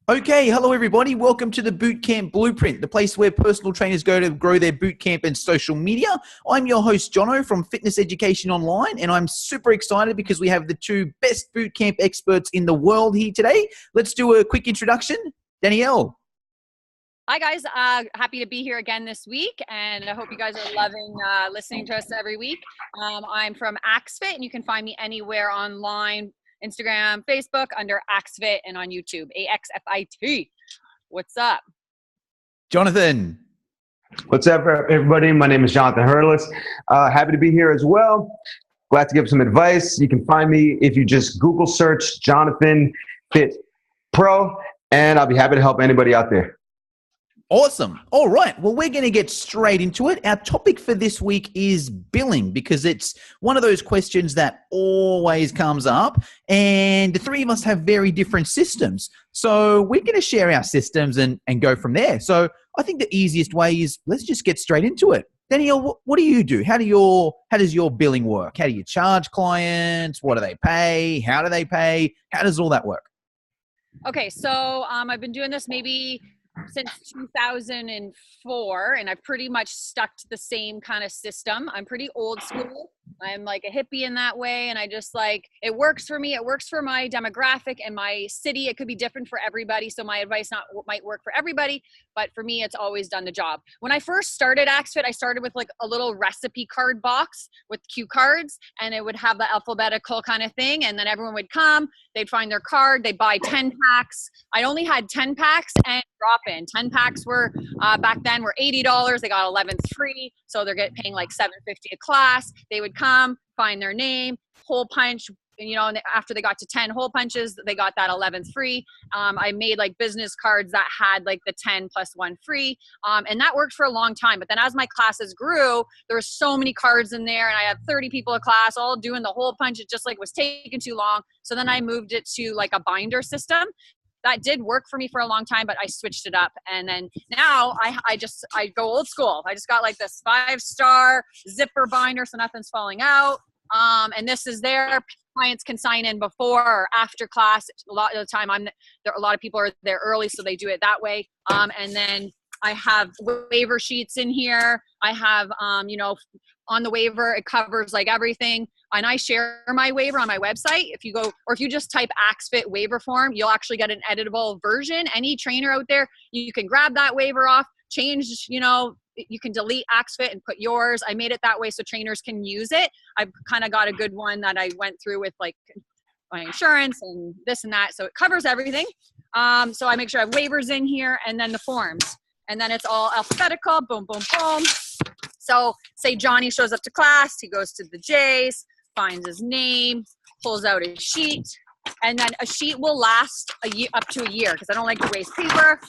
Okay, hello everybody. Welcome to the Bootcamp Blueprint, the place where personal trainers go to grow their bootcamp and social media. I'm your host, Jono from Fitness Education Online, and I'm super excited because we have the two best bootcamp experts in the world here today. Let's do a quick introduction. Danielle. Hi guys, happy to be here again this week, and I hope you guys are loving listening to us every week. I'm from Axfit, and you can find me anywhere online, Instagram, Facebook, under Axfit, and on YouTube, AXFIT. What's up? Jonathan. What's up, everybody? My name is Jonathan Hertilus. Happy to be here as well. Glad to give some advice. You can find me if you just Google search Jonathan Fit Pro, and I'll be happy to help anybody out there. Awesome. All right. Well, we're going to get straight into it. Our topic for this week is billing, because it's one of those questions that always comes up, and the three of us have very different systems. So we're going to share our systems and go from there. So I think the easiest way is let's just get straight into it. Danielle, what do you do? How does your billing work? How do you charge clients? What do they pay? How do they pay? How does all that work? Okay, so I've been doing this maybe since 2004, and I've pretty much stuck to the same kind of system. I'm pretty old school. I'm like a hippie in that way, and I just like, it works for me. It works for my demographic and my city. It could be different for everybody, so my advice might work for everybody, but for me, it's always done the job. When I first started Axfit, I started with like a little recipe card box with cue cards, and it would have the alphabetical kind of thing, and then everyone would come, they'd find their card, they'd buy 10 packs. I only had 10 packs and drop-in. 10 packs were, back then, were $80. They got 11th free, so they're paying like $7.50 a class. They would come, find their name, hole punch, and, you know, and after they got to 10 hole punches, they got that 11th free. I made like business cards that had like the 10 plus 1 free. And that worked for a long time. But then as my classes grew, there were so many cards in there, and I had 30 people a class all doing the hole punch. It just like was taking too long. So then I moved it to like a binder system. That did work for me for a long time, but I switched it up. And then now I go old school. I just got like this 5-star zipper binder, so nothing's falling out. And this is there. Clients can sign in before or after class. A lot of the time a lot of people are there early, so they do it that way. And then I have waiver sheets in here. I have, on the waiver, it covers like everything. And I share my waiver on my website. If you go, or if you just type Axfit waiver form, you'll actually get an editable version. Any trainer out there, you can grab that waiver off, change, you can delete Axfit and put yours. I made it that way so trainers can use it. I've kind of got a good one that I went through with like my insurance and this and that. So it covers everything. So I make sure I have waivers in here, and then the forms. And then it's all alphabetical, boom, boom, boom. So say Johnny shows up to class, he goes to the J's, finds his name, pulls out his sheet, and then a sheet will last a year, up to a year, because I don't like to waste paper.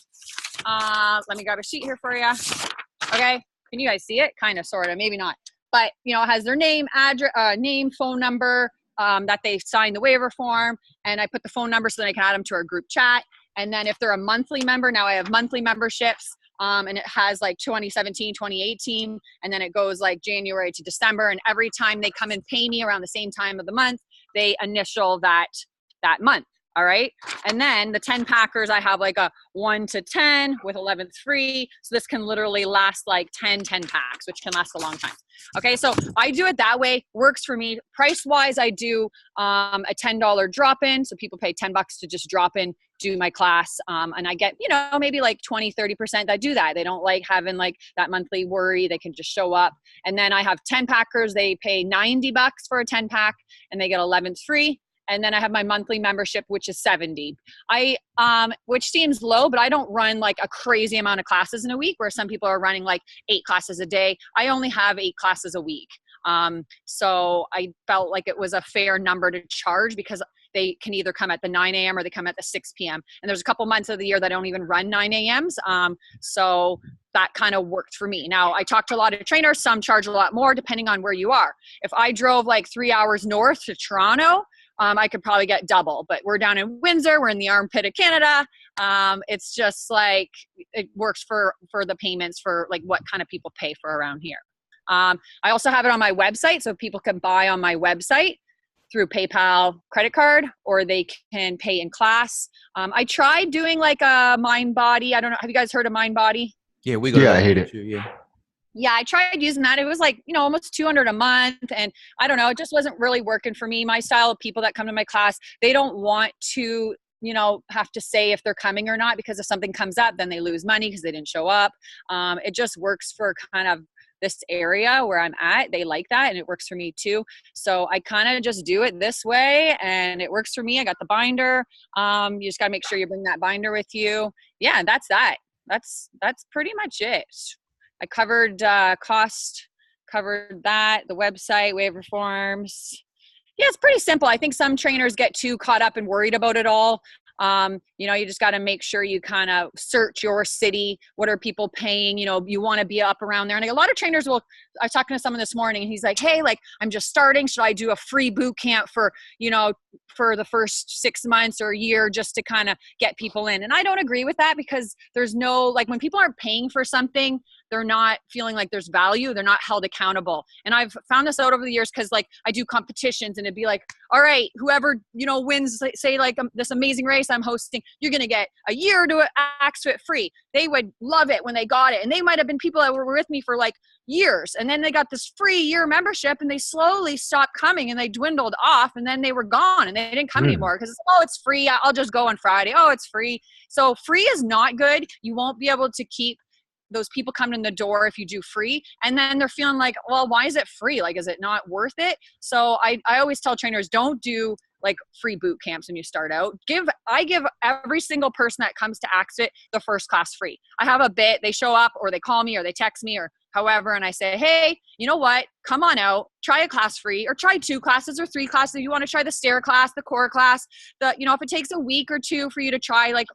Let me grab a sheet here for you. Okay, can you guys see it? Kind of, sort of, maybe not. But, it has their name, address, name, phone number, that they signed the waiver form, and I put the phone number so that I can add them to our group chat. And then if they're a monthly member, now I have monthly memberships. And it has like 2017, 2018, and then it goes like January to December. And every time they come and pay me around the same time of the month, they initial that month. All right. And then the 10 packers, I have like a 1 to 10 with 11th free. So this can literally last like 10 packs, which can last a long time. Okay. So I do it that way. Works for me. Price wise, I do a $10 drop in. So people pay $10 to just drop in, do my class. And I get, maybe like 20-30% that do that. They don't like having like that monthly worry. They can just show up. And then I have 10 packers. They pay $90 for a 10 pack, and they get 11th free. And then I have my monthly membership, which is $70. Which seems low, but I don't run like a crazy amount of classes in a week, where some people are running like 8 classes a day. I only have 8 classes a week. So I felt like it was a fair number to charge, because they can either come at the 9 a.m. or they come at the 6 p.m. And there's a couple months of the year that I don't even run 9 a.m.s. So that kind of worked for me. Now, I talked to a lot of trainers. Some charge a lot more depending on where you are. If I drove like 3 hours north to Toronto, I could probably get double, but we're down in Windsor. We're in the armpit of Canada. It's just like, it works for the payments for like what kind of people pay for around here. I also have it on my website, so people can buy on my website. through PayPal credit card, or they can pay in class. I tried doing like a MindBody. I don't know. Have you guys heard of MindBody? Yeah, we got Yeah, I hate it. too, yeah. Yeah, I tried using that. It was like, almost $200 a month. And I don't know, it just wasn't really working for me. My style of people that come to my class, they don't want to, have to say if they're coming or not, because if something comes up, then they lose money because they didn't show up. It just works for kind of this area where I'm at. They like that, and it works for me too. So I kind of just do it this way, and it works for me. I got the binder. You just got to make sure you bring that binder with you. Yeah, that's that. That's pretty much it. I covered cost, covered that, the website, waiver forms. Yeah, it's pretty simple. I think some trainers get too caught up and worried about it all. You just got to make sure you kind of search your city. What are people paying? You want to be up around there. And a lot of trainers I was talking to someone this morning, and he's like, hey, like, I'm just starting. Should I do a free boot camp for the first 6 months or a year just to kind of get people in? And I don't agree with that, because there's no, like, when people aren't paying for something, they're not feeling like there's value. They're not held accountable. And I've found this out over the years, because like I do competitions, and it'd be like, all right, whoever, wins, say like this amazing race I'm hosting, you're going to get a year to Axfit free. They would love it when they got it. And they might've been people that were with me for like years. And then they got this free year membership, and they slowly stopped coming, and they dwindled off, and then they were gone, and they didn't come anymore, because it's free. I'll just go on Friday. Oh, it's free. So free is not good. You won't be able to keep those people coming in the door if you do free, and then they're feeling like, well, why is it free? Like, is it not worth it? So I always tell trainers, don't do like free boot camps when you start out. I give every single person that comes to Axfit the first class free. I have a bit, they show up, or they call me, or they text me, or however, and I say, hey, you know what? Come on out, try a class free, or try 2 classes or 3 classes. If you want to try the stair class, the core class, if it takes a week or 2 for you to try like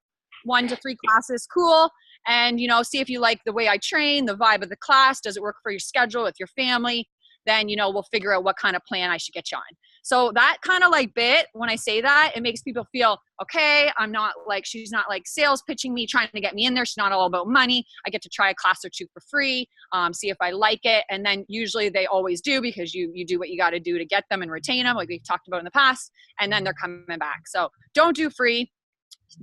1 to 3 classes, cool. And, see if you like the way I train, the vibe of the class. Does it work for your schedule with your family? Then, we'll figure out what kind of plan I should get you on. So that kind of like bit, when I say that, it makes people feel, okay, she's not like sales pitching me, trying to get me in there. She's not all about money. I get to try a class or 2 for free, see if I like it. And then usually they always do, because you do what you got to do to get them and retain them, like we've talked about in the past. And then they're coming back. So don't do free.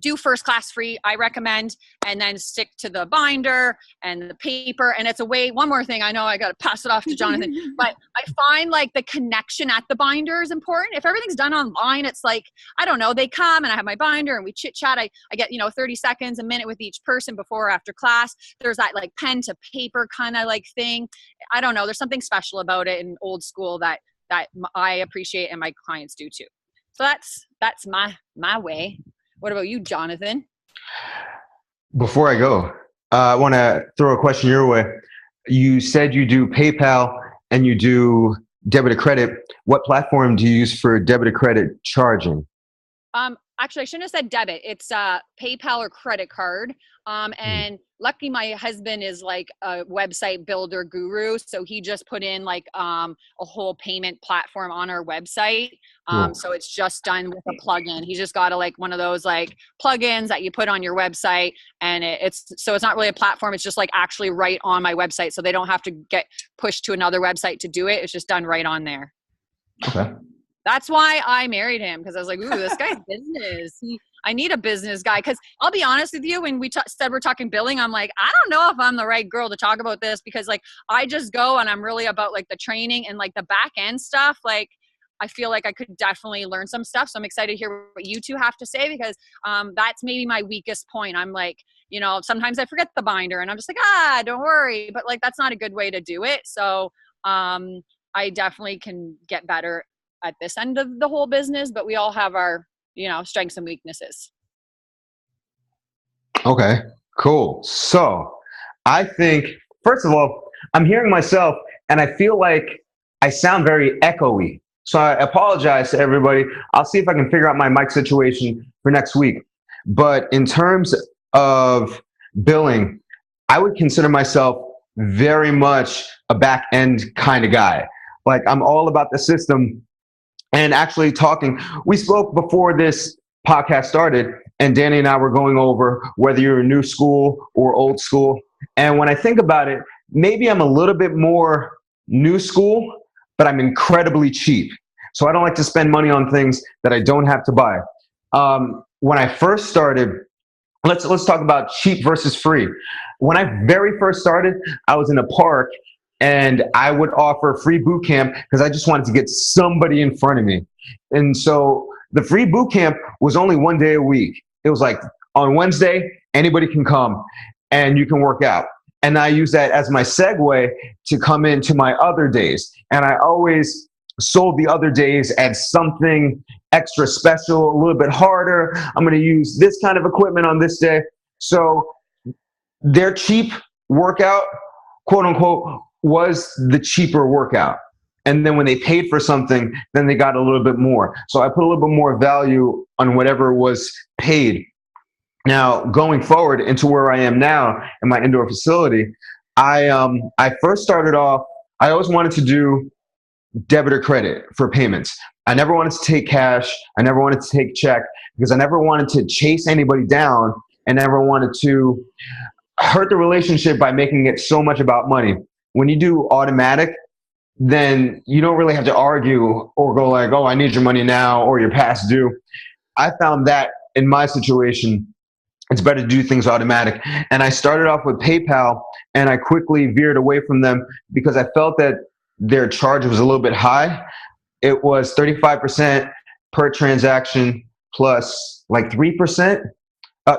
Do first class free, I recommend, and then stick to the binder and the paper. And it's a way, one more thing, I know I got to pass it off to Jonathan, but I find like the connection at the binder is important. If everything's done online, it's like, I don't know, they come and I have my binder and we chit chat. I get, 30 seconds, a minute with each person before or after class. There's that like pen to paper kind of like thing. I don't know. There's something special about it in old school that I appreciate, and my clients do too. So that's my way. What about you, Jonathan? Before I go, I want to throw a question your way. You said you do PayPal and you do debit or credit. What platform do you use for debit or credit charging? Actually, I shouldn't have said debit. It's PayPal or credit card. And luckily my husband is like a website builder guru. So he just put in like a whole payment platform on our website. So it's just done with a plugin. He's just got like one of those like plugins that you put on your website, and it's not really a platform. It's just like actually right on my website. So they don't have to get pushed to another website to do it. It's just done right on there. Okay. That's why I married him, because I was like, ooh, this guy's business. I need a business guy. Because I'll be honest with you, when we said we're talking billing, I'm like, I don't know if I'm the right girl to talk about this, because like I just go and I'm really about like the training and like the back end stuff. Like I feel like I could definitely learn some stuff. So I'm excited to hear what you two have to say, because that's maybe my weakest point. I'm like, sometimes I forget the binder and I'm just like, don't worry. But like, that's not a good way to do it. So I definitely can get better at this end of the whole business, but we all have our, strengths and weaknesses. Okay, cool. So I think, first of all, I'm hearing myself and I feel like I sound very echoey. So I apologize to everybody. I'll see if I can figure out my mic situation for next week. But in terms of billing, I would consider myself very much a back end kind of guy. Like I'm all about the system. And actually we spoke before this podcast started, and Danny and I were going over whether you're new school or old school. And when I think about it, maybe I'm a little bit more new school, but I'm incredibly cheap. So I don't like to spend money on things that I don't have to buy. When I first started, let's talk about cheap versus free. When I very first started, I was in a park and I would offer free boot camp because I just wanted to get somebody in front of me. And so the free boot camp was only 1 day a week. It was like on Wednesday, anybody can come and you can work out. And I use that as my segue to come into my other days. And I always sold the other days as something extra special, a little bit harder. I'm going to use this kind of equipment on this day. So their cheap workout, quote unquote, was the cheaper workout. And then when they paid for something, then they got a little bit more. So I put a little bit more value on whatever was paid. Now, going forward into where I am now in my indoor facility, I first started off, I always wanted to do debit or credit for payments. I never wanted to take cash. I never wanted to take check because I never wanted to chase anybody down and never wanted to hurt the relationship by making it so much about money. When you do automatic, then you don't really have to argue or go like, oh, I need your money now or you're past due. I found that in my situation, it's better to do things automatic. And I started off with PayPal and I quickly veered away from them because I felt that their charge was a little bit high. It was 35% per transaction plus like 3%.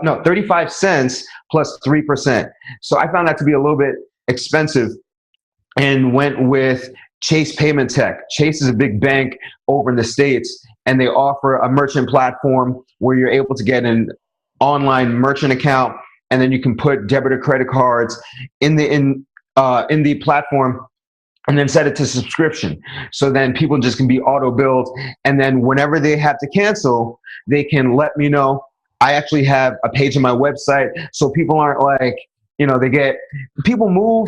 No, 35 cents plus 3%. So I found that to be a little bit expensive and went with Chase Payment Tech. Chase is a big bank over in the States, and they offer a merchant platform where you're able to get an online merchant account, and then you can put debit or credit cards in the platform and then set it to subscription. So then people just can be auto billed. And then whenever they have to cancel, they can let me know. I actually have a page on my website so people aren't like, people move,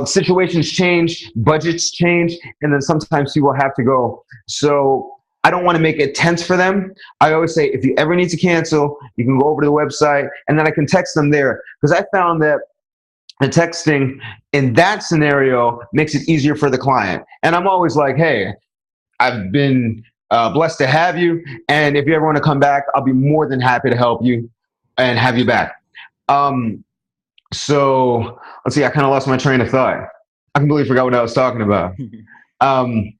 situations change, budgets change, and then sometimes people have to go. So I don't want to make it tense for them. I always say, if you ever need to cancel, you can go over to the website and then I can text them there. Because I found that the texting in that scenario makes it easier for the client. And I'm always like, hey, I've been blessed to have you. And if you ever want to come back, I'll be more than happy to help you and have you back. So let's see, I kind of lost my train of thought. I completely forgot what I was talking about. The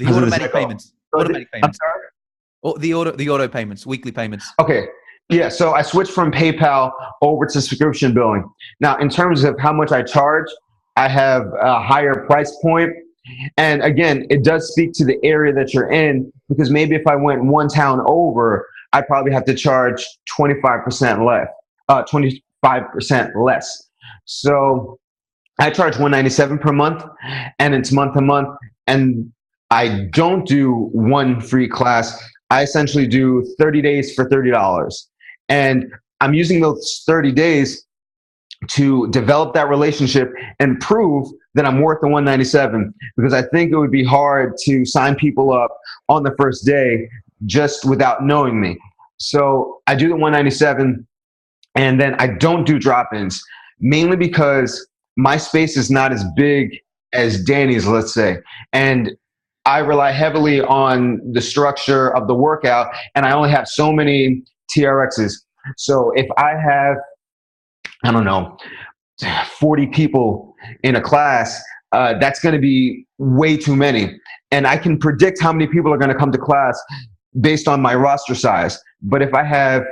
automatic payments. Automatic payments. I'm sorry? Oh, the auto payments, weekly payments. Okay. Yeah. So I switched from PayPal over to subscription billing. Now, in terms of how much I charge, I have a higher price point. And again, it does speak to the area that you're in, because maybe if I went one town over, I'd probably have to charge 25% less. So I charge $197 per month, and it's month to month. And I don't do one free class. I essentially do 30 days for $30. And I'm using those 30 days to develop that relationship and prove that I'm worth the $197, because I think it would be hard to sign people up on the first day just without knowing me. So I do the $197, and then I don't do drop-ins, mainly because my space is not as big as Danny's, let's say. And I rely heavily on the structure of the workout, and I only have so many TRXs. So if I have, 40 people in a class, that's going to be way too many. And I can predict how many people are going to come to class based on my roster size. But if I have,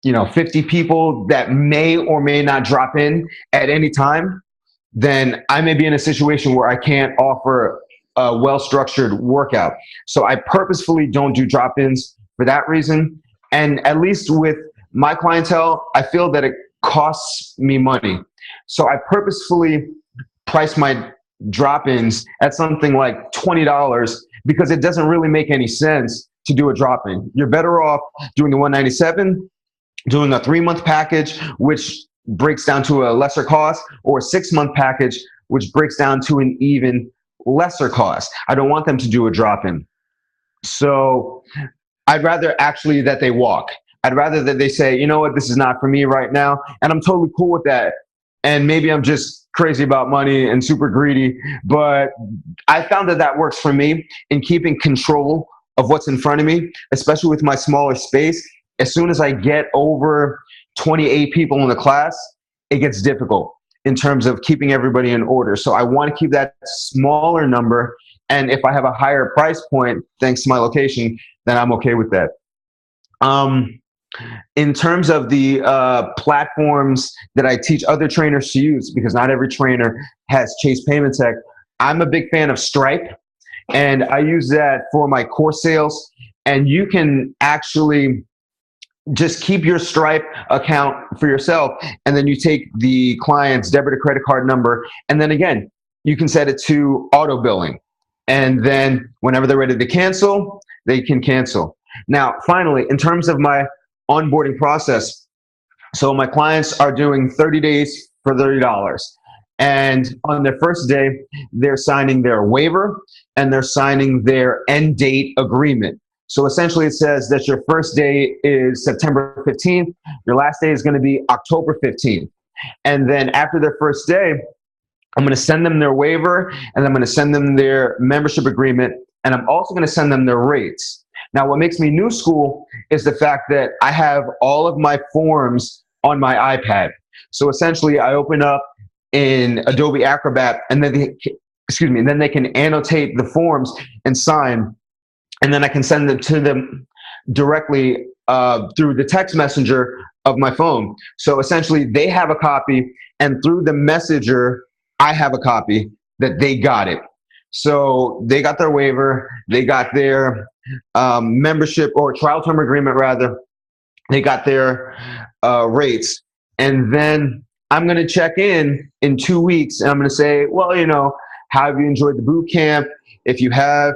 50 people that may or may not drop in at any time, then I may be in a situation where I can't offer a well-structured workout. So I purposefully don't do drop-ins for that reason. And at least with my clientele, I feel that it costs me money. So I purposefully price my drop-ins at something like $20, because it doesn't really make any sense to do a drop-in. You're better off doing the $197, doing a 3-month package, which breaks down to a lesser cost, or a 6-month package, which breaks down to an even lesser cost. I don't want them to do a drop-in. So I'd rather actually that they walk. I'd rather that they say, you know what, this is not for me right now. And I'm totally cool with that. And maybe I'm just crazy about money and super greedy, but I found that works for me in keeping control of what's in front of me, especially with my smaller space. As soon as I get over 28 people in the class, it gets difficult in terms of keeping everybody in order. So I want to keep that smaller number. And if I have a higher price point, thanks to my location, then I'm okay with that. In terms of the platforms that I teach other trainers to use, because not every trainer has Chase Payment Tech, I'm a big fan of Stripe, and I use that for my course sales. And you can actually just keep your Stripe account for yourself, and then you take the client's debit or credit card number, and then again, you can set it to auto billing. And then whenever they're ready to cancel, they can cancel. Now, finally, in terms of my onboarding process, so my clients are doing 30 days for $30. And on their first day, they're signing their waiver and they're signing their end date agreement. So essentially it says that your first day is September 15th. Your last day is going to be October 15th. And then after their first day, I'm going to send them their waiver and I'm going to send them their membership agreement. And I'm also going to send them their rates. Now, what makes me new school is the fact that I have all of my forms on my iPad. So essentially I open up in Adobe Acrobat and then they can annotate the forms and sign. And then I can send them to them directly through the text messenger of my phone. So essentially they have a copy, and through the messenger, I have a copy that they got it. So they got their waiver, they got their membership or trial term agreement rather, they got their rates. And then I'm going to check in 2 weeks and I'm going to say, well, you know, how have you enjoyed the boot camp? If you have,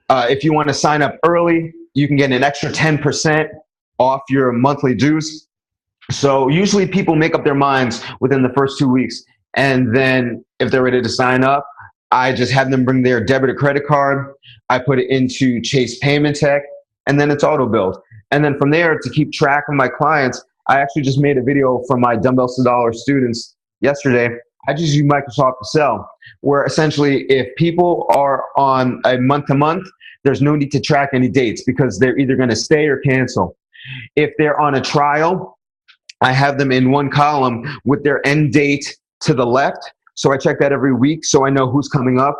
if you want to sign up early, you can get an extra 10% off your monthly dues. So usually people make up their minds within the first 2 weeks. And then if they're ready to sign up, I just have them bring their debit or credit card. I put it into Chase Payment Tech, and then it's auto billed. And then from there, to keep track of my clients, I actually just made a video for my Dumbbells to Dollars students yesterday. I just use Microsoft Excel, where essentially if people are on a month-to-month, there's no need to track any dates because they're either going to stay or cancel. If they're on a trial, I have them in one column with their end date to the left. So I check that every week so I know who's coming up.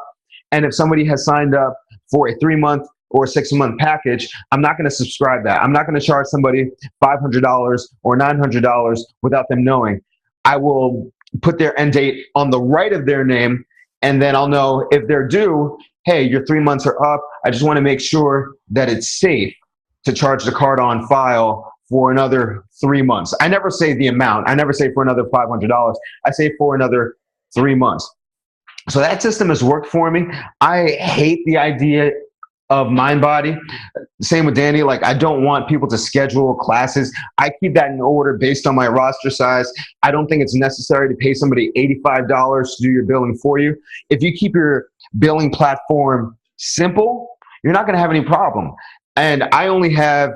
And if somebody has signed up for a 3-month or 6-month package, I'm not going to subscribe that. I'm not going to charge somebody $500 or $900 without them knowing. I will put their end date on the right of their name, and then I'll know if they're due, hey, your 3 months are up. I just want to make sure that it's safe to charge the card on file for another 3 months. I never say the amount. I never say for another $500. I say for another 3 months. So that system has worked for me. I hate the idea of MindBody. Same with Danny. Like, I don't want people to schedule classes. I keep that in order based on my roster size. I don't think it's necessary to pay somebody $85 to do your billing for you. If you keep your billing platform simple, you're not going to have any problem. And I only have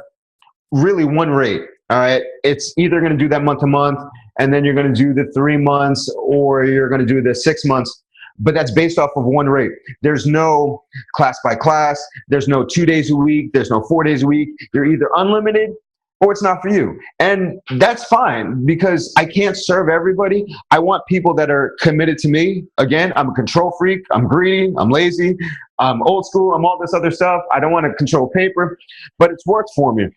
really one rate. All right. It's either going to do that month to month, and then you're going to do the 3 months, or you're going to do the 6 months. But that's based off of one rate. There's no class by class. There's no 2 days a week. There's no 4 days a week. You're either unlimited or it's not for you. And that's fine because I can't serve everybody. I want people that are committed to me. Again, I'm a control freak. I'm greedy. I'm lazy. I'm old school. I'm all this other stuff. I don't want to control paper, but it's worked for me.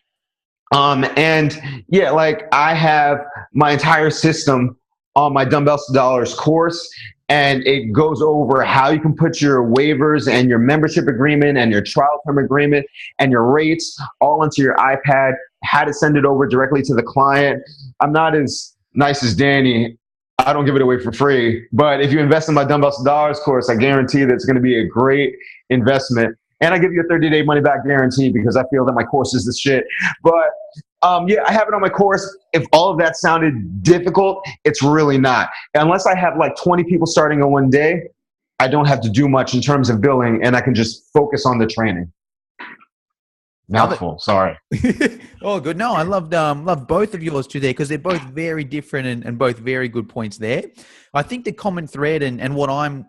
And yeah, like I have my entire system on my Dumbbells to Dollars course, and it goes over how you can put your waivers and your membership agreement and your trial term agreement and your rates all into your iPad, how to send it over directly to the client. I'm not as nice as Danny. I don't give it away for free, but if you invest in my Dumbbells to Dollars course, I guarantee that it's going to be a great investment. And I give you a 30-day money-back guarantee because I feel that my course is the shit. But yeah, I have it on my course. If all of that sounded difficult, it's really not. Unless I have like 20 people starting on one day, I don't have to do much in terms of billing, and I can just focus on the training. Mouthful. Sorry. Oh, good. No, I loved both of yours today because they're both very different and both very good points there. I think the common thread and what I'm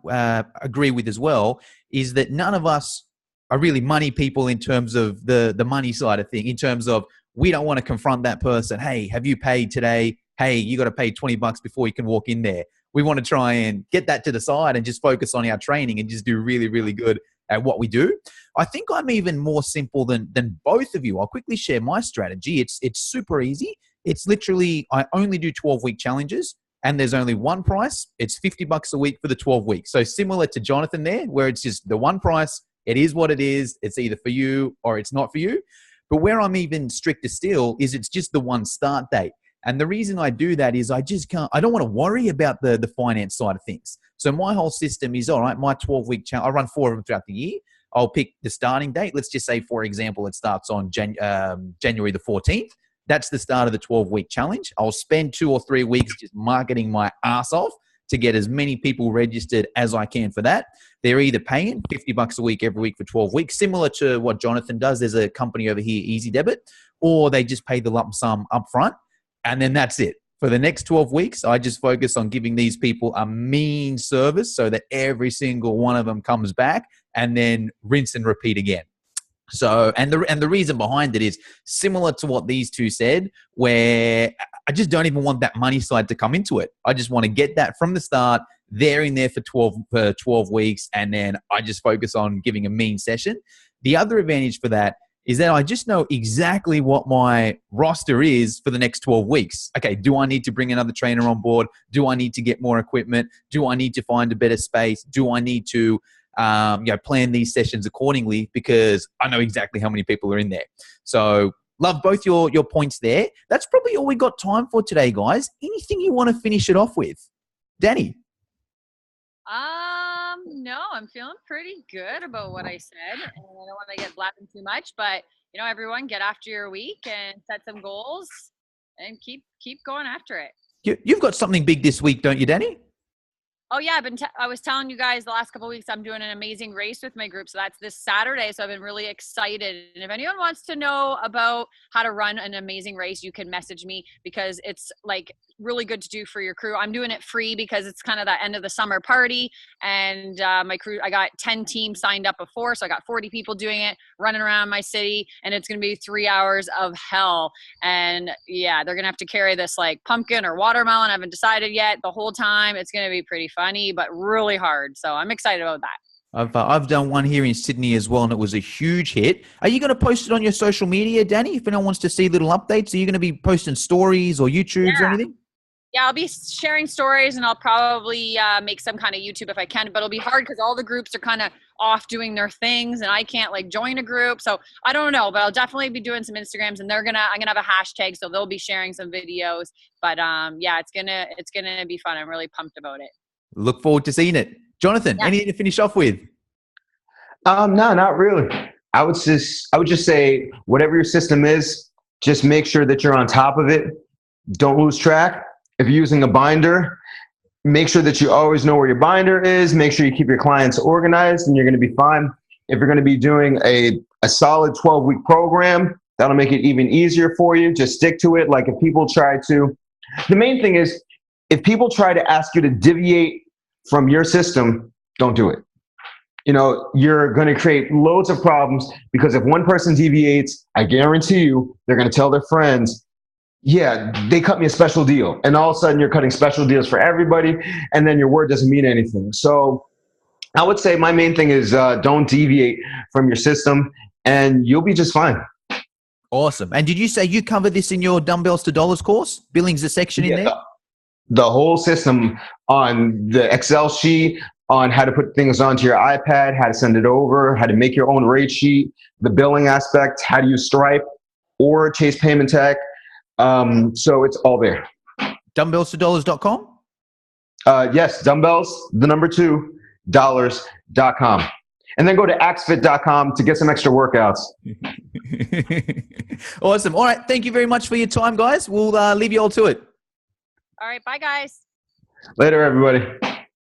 agree with as well is that none of us are really money people in terms of the money side of thing, in terms of we don't want to confront that person. Hey, have you paid today? Hey, you got to pay $20 before you can walk in there. We want to try and get that to the side and just focus on our training and just do really, really good at what we do. I think I'm even more simple than both of you. I'll quickly share my strategy. It's super easy. It's literally, I only do 12-week challenges and there's only one price. It's $50 a week for the 12 weeks. So similar to Jonathan there, where it's just the one price. It is what it is. It's either for you or it's not for you. But where I'm even stricter still is it's just the one start date. And the reason I do that is I don't want to worry about the finance side of things. So my whole system is, all right, my 12-week challenge, I run 4 of them throughout the year. I'll pick the starting date. Let's just say, for example, it starts on January the 14th. That's the start of the 12-week challenge. I'll spend 2 or 3 weeks just marketing my ass off to get as many people registered as I can for that. They're either paying $50 a week every week for 12 weeks, similar to what Jonathan does. There's a company over here, Easy Debit, or they just pay the lump sum up front. And then that's it. For the next 12 weeks, I just focus on giving these people a mean service so that every single one of them comes back and then rinse and repeat again. So, and the reason behind it is similar to what these two said, where I just don't even want that money side to come into it. I just want to get that from the start. They're in there for 12 weeks, and then I just focus on giving a mean session. The other advantage for that is that I just know exactly what my roster is for the next 12 weeks. Okay, do I need to bring another trainer on board? Do I need to get more equipment? Do I need to find a better space? Do I need to plan these sessions accordingly? Because I know exactly how many people are in there. So love both your points there. That's probably all we got time for today, guys. Anything you want to finish it off with? Danny? No, I'm feeling pretty good about what I said. And I don't want to get blabbing too much, but everyone get after your week and set some goals and keep going after it. You've got something big this week, don't you, Danny? Oh yeah, I was telling you guys the last couple of weeks I'm doing an amazing race with my group. So that's this Saturday. So I've been really excited. And if anyone wants to know about how to run an amazing race, you can message me because it's like really good to do for your crew. I'm doing it free because it's kind of the end of the summer party. And my crew, I got 10 teams signed up before. So I got 40 people doing it, running around my city. And it's going to be 3 hours of hell. And yeah, they're going to have to carry this like pumpkin or watermelon. I haven't decided yet the whole time. It's going to be pretty funny, but really hard. So I'm excited about that. I've done one here in Sydney as well, and it was a huge hit. Are you going to post it on your social media, Danny? If anyone wants to see little updates, are you going to be posting stories or YouTubes or anything? Yeah, I'll be sharing stories, and I'll probably make some kind of YouTube if I can, but it'll be hard because all the groups are kind of off doing their things and I can't like join a group. So I don't know, but I'll definitely be doing some Instagrams, and I'm going to have a hashtag. So they'll be sharing some videos, but yeah, it's going to be fun. I'm really pumped about it. Look forward to seeing it. Jonathan, anything to finish off with? No, not really. I would just say whatever your system is, just make sure that you're on top of it. Don't lose track. If you're using a binder, make sure that you always know where your binder is. Make sure you keep your clients organized, and you're going to be fine. If you're going to be doing a solid 12-week program, that'll make it even easier for you. Just stick to it. Like if people try to, the main thing is, if people try to ask you to deviate from your system, don't do it. You're going to create loads of problems because if one person deviates, I guarantee you, they're going to tell their friends, yeah, they cut me a special deal. And all of a sudden you're cutting special deals for everybody. And then your word doesn't mean anything. So I would say my main thing is don't deviate from your system and you'll be just fine. Awesome. And did you say you covered this in your Dumbbells to Dollars course? Billing's a section in there? The whole system on the Excel sheet, on how to put things onto your iPad, how to send it over, how to make your own rate sheet, the billing aspect, how to use Stripe or Chase Payment Tech. So it's all there. Dumbbellstodollars.com? Yes, dumbbells, 2, dollars.com. And then go to axfit.com to get some extra workouts. Awesome. All right. Thank you very much for your time, guys. We'll leave you all to it. All right. Bye, guys. Later, everybody.